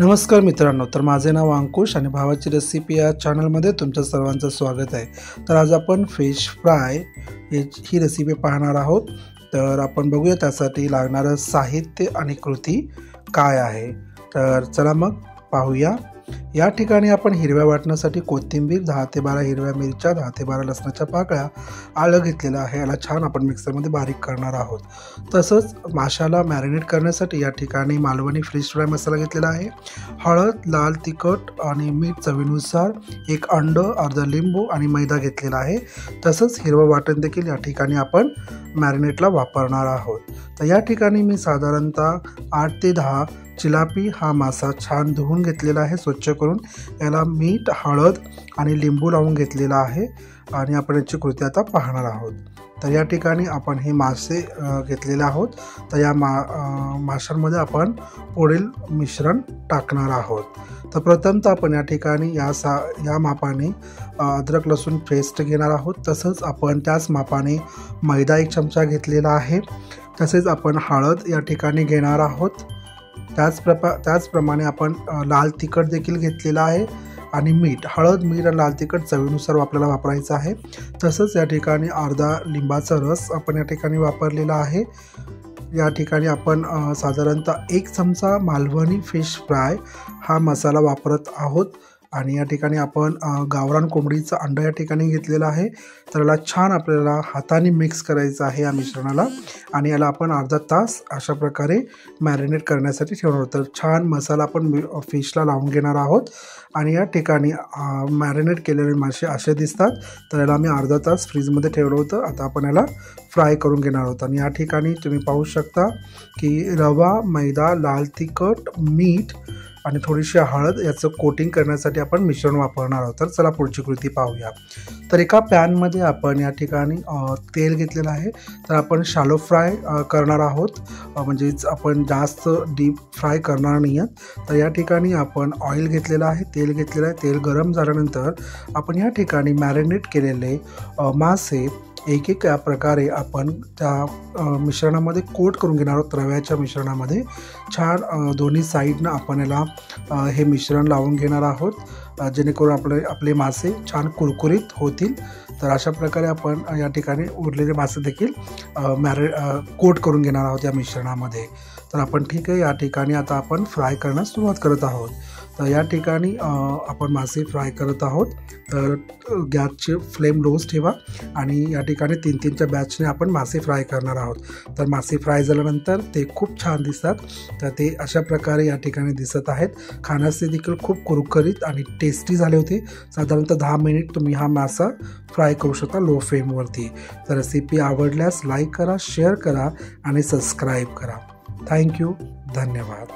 नमस्कार मित्रांनो, तर माझे नाव अंकुश आणि भावाची रेसिपी या चॅनलमध्ये तुमच्या सर्वांचं स्वागत आहे। तर आज आपण फिश फ्राय ही रेसिपी पाहणार आहोत। तर आपण बघूया त्यासाठी लागणारं साहित्य आणि कृती काय आहे। तर चला मग पाहूया। या ठिकाणी आपण हिरव्या वाटण्यासाठी कोथिंबीर 10 ते 12 हिरव्या मिरच्या, 10 ते 12 लसणाच्या पाकळ्या, आलं घेतलेलं आहे। याला छान आपण मिक्सरमध्ये बारीक करणार आहोत। तसंच माशाला मॅरिनेट करण्यासाठी या ठिकाणी मालवणी फिश फ्राय मसाला घेतलेला आहे। हळद, लाल तिखट आणि मीठ चवीनुसार, एक अंड, अर्धा लिंबू आणि मैदा घेतलेला आहे। तसंच हिरवं वाटण देखील या ठिकाणी आपण मॅरिनेटला वापरणार आहोत। तर या ठिकाणी मी साधारणतः 8 ते 10 चिलापी हा मासा छान धुवून घेतलेला आहे स्वच्छ करून। याला मीठ, हळद आणि लिंबू लावून घेतलेला आहे आणि आपण याची कृती आता पाहणार आहोत। तर या ठिकाणी आपण हे मासे घेतलेले आहोत। तर या माशांमध्ये आपण पुढील मिश्रण टाकणार आहोत। तर प्रथमतः आपण या ठिकाणी या मापाने अद्रक लसूण पेस्ट घेणार आहोत। तसंच आपण त्याच मापाने मैदा 1 चमचा घेतलेला आहे। तसेच आपण हळद या ठिकाणी घेणार आहोत। त्याचप्रमाणे आपण लाल तिखट देखील घेतलेला आहे आणि मीठ, हळद, मीठ आणि लाल तिखट चवीनुसार आपल्याला वापरायचं आहे। तसंच या ठिकाणी अर्धा लिंबाचा रस आपण या ठिकाणी वापरलेला आहे। या ठिकाणी आपण साधारणतः 1 चमचा मालवणी फिश फ्राय हा मसाला वापरत आहोत आणि या ठिकाणी आपण गावरान कोंबडीचं अंड या ठिकाणी घेतलेलं आहे। तर याला छान आपल्याला हाताने मिक्स करायचं आहे या मिश्रणाला आणि याला आपण अर्धा तास अशा प्रकारे मॅरिनेट करण्यासाठी ठेवणार आहोत। तर छान मसाला आपण फिशला लावून घेणार आहोत आणि या ठिकाणी मॅरिनेट केलेले मासे असे दिसतात। तर याला मी अर्धा तास फ्रीजमध्ये ठेवलं होतं। आता आपण याला फ्राय करून घेणार आहोत आणि या ठिकाणी तुम्ही पाहू शकता की रवा, मैदा, लाल तिखट, मीठ आणि थोडीशी हळद याचं कोटिंग करण्यासाठी आपण मिश्रण वापरणार आहोत। तर चला पुढची कृती पाहूया। तर एका पॅनमध्ये आपण या ठिकाणी तेल घेतलेलं आहे। तर आपण शॅलो फ्राय करणार आहोत, म्हणजेच आपण जास्त डीप फ्राय करणार नाही आहोत। तर या ठिकाणी आपण ऑइल घेतलेलं आहे, तेल घेतलेलं आहे। तेल गरम झाल्यानंतर आपण या ठिकाणी मॅरिनेट केलेले मासे एक या प्रकारे आपण त्या मिश्रणामध्ये कोट करून घेणार आहोत। रव्याच्या मिश्रणामध्ये छान दोन्ही साईडनं आपण याला हे मिश्रण लावून घेणार आहोत, जेणेकरून आपले मासे छान कुरकुरीत होतील। तर अशा प्रकारे आपण या ठिकाणी उरलेले मासे देखील कोट करून घेणार आहोत या मिश्रणामध्ये। तर आपण ठीक आहे, या ठिकाणी आता आपण फ्राय करण्यास सुरुवात करत आहोत। तर या ठिकाणी आपण मासे फ्राय करत आहोत। तर गॅसची फ्लेम लोच ठेवा आणि या ठिकाणी 3-3च्या बॅचने आपण मासे फ्राय करणार आहोत। तर मासे फ्राय झाल्यानंतर ते खूप छान दिसतात। तर ते अशा प्रकारे या ठिकाणी दिसत आहेत। खाण्यास ते देखील खूप कुरकुरीत आणि टेस्टी झाले होते। साधारणतः 10 मिनिट तुम्ही हा मासा फ्राय करू शकता लो फ्लेमवरती। तर रेसिपी आवडल्यास लाईक करा, शेअर करा आणि सबस्क्राईब करा। थँक्यू, धन्यवाद।